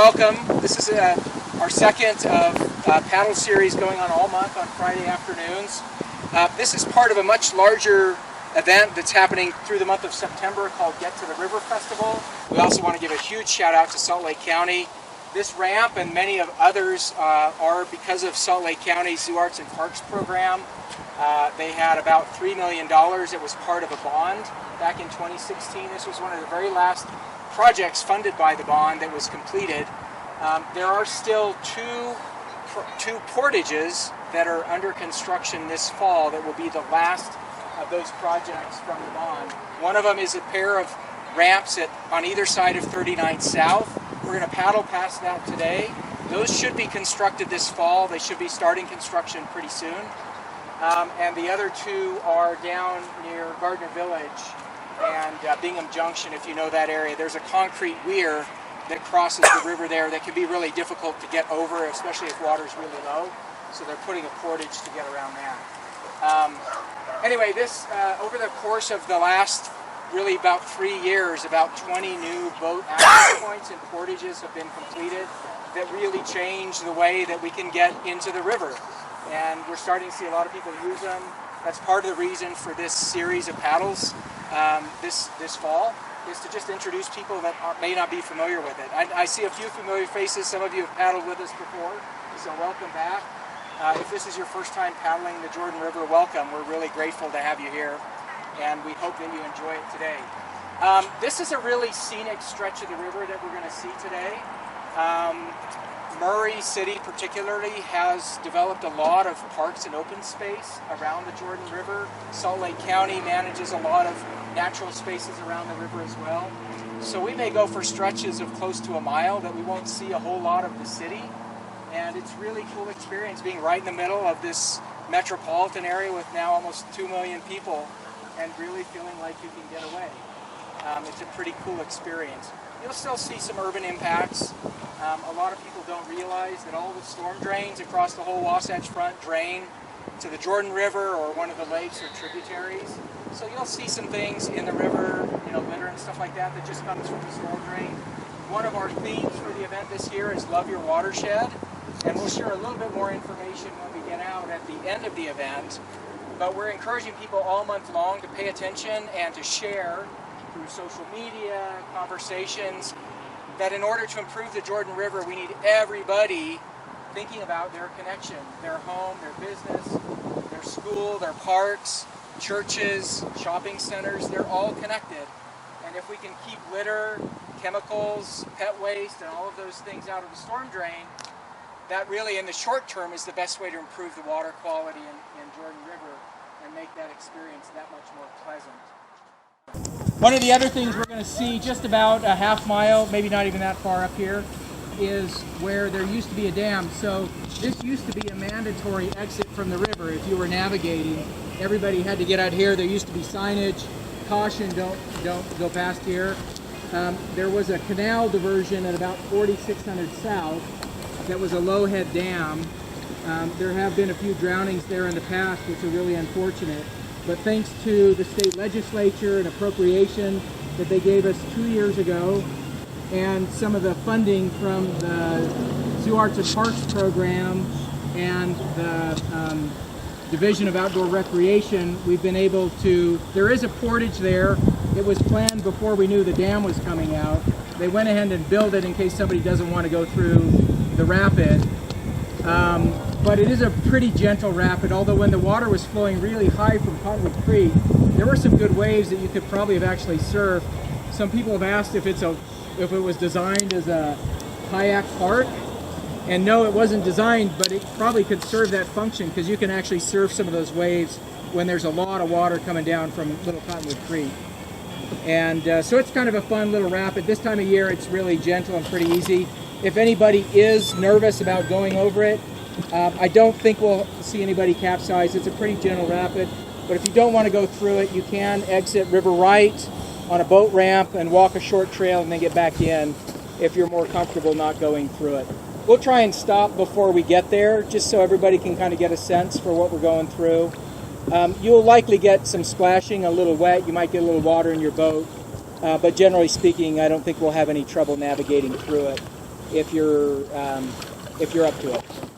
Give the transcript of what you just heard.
welcome. This is our second of paddle series going on all month on Friday afternoons. This is part of a much larger event that's happening through the month of September called Get to the River Festival. We also want to give a huge shout out to Salt Lake County. This ramp and many of others are because of Salt Lake County's Zoo Arts and Parks program. They had about $3 million. It was part of a bond back in 2016. This was one of the very last projects funded by the bond that was completed. There are still two portages that are under construction this fall that will be the last of those projects from the bond. One of them is a pair of ramps on either side of 39 South. We're going to paddle past that today. Those should be constructed this fall. They should be starting construction pretty soon. And the other two are down near Gardner Village and Bingham Junction, if you know that area. There's a concrete weir that crosses the river there that can be really difficult to get over, especially if water's really low. So they're putting a portage to get around that. Anyway, this over the course of the last really about 3 years, about 20 new boat access points and portages have been completed that really change the way that we can get into the river. And we're starting to see a lot of people use them. That's part of the reason for this series of paddles this fall, is to just introduce people that may not be familiar with it. I see a few familiar faces. Some of you have paddled with us before, so welcome back. If this is your first time paddling the Jordan River, welcome. We're really grateful to have you here, and we hope that you enjoy it today. This is a really scenic stretch of the river that we're going to see today. Murray City particularly has developed a lot of parks and open space around the Jordan River. Salt Lake County manages a lot of natural spaces around the river as well. So we may go for stretches of close to a mile that we won't see a whole lot of the city. And it's a really cool experience being right in the middle of this metropolitan area with now almost 2 million people and really feeling like you can get away. It's a pretty cool experience. You'll still see some urban impacts. A lot of people don't realize that all the storm drains across the whole Wasatch Front drain to the Jordan River or one of the lakes or tributaries. So you'll see some things in the river, litter and stuff like that just comes from the storm drain. One of our themes for the event this year is Love Your Watershed, and we'll share a little bit more information when we get out at the end of the event. But we're encouraging people all month long to pay attention and to share through social media, conversations, that in order to improve the Jordan River, we need everybody thinking about their connection, their home, their business, their school, their parks, churches, shopping centers. They're all connected. And if we can keep litter, chemicals, pet waste, and all of those things out of the storm drain, that really in the short term is the best way to improve the water quality in Jordan River and make that experience that much more pleasant. One of the other things we're going to see just about a half mile, maybe not even that far up here, is where there used to be a dam. So this used to be a mandatory exit from the river if you were navigating. Everybody had to get out here. There used to be signage, caution, don't go past here. There was a canal diversion at about 4600 South that was a low head dam. There have been a few drownings there in the past, which are really unfortunate. But thanks to the state legislature and appropriation that they gave us 2 years ago, and some of the funding from the Zoo Arts and Parks program and the Division of Outdoor Recreation, we've been able to, there is a portage there. It was planned before we knew the dam was coming out. They went ahead and built it in case somebody doesn't want to go through the rapid. But it is a pretty gentle rapid, although when the water was flowing really high from Cottonwood Creek, there were some good waves that you could probably have actually surfed. Some people have asked if it was designed as a kayak park, and no, it wasn't designed, but it probably could serve that function because you can actually surf some of those waves when there's a lot of water coming down from Little Cottonwood Creek. And so it's kind of a fun little rapid. This time of year it's really gentle and pretty easy. If anybody is nervous about going over it, I don't think we'll see anybody capsize. It's a pretty gentle rapid, but if you don't want to go through it, you can exit River Right on a boat ramp and walk a short trail and then get back in if you're more comfortable not going through it. We'll try and stop before we get there just so everybody can kind of get a sense for what we're going through. You'll likely get some splashing, a little wet. You might get a little water in your boat, but generally speaking, I don't think we'll have any trouble navigating through it. if you're up to it.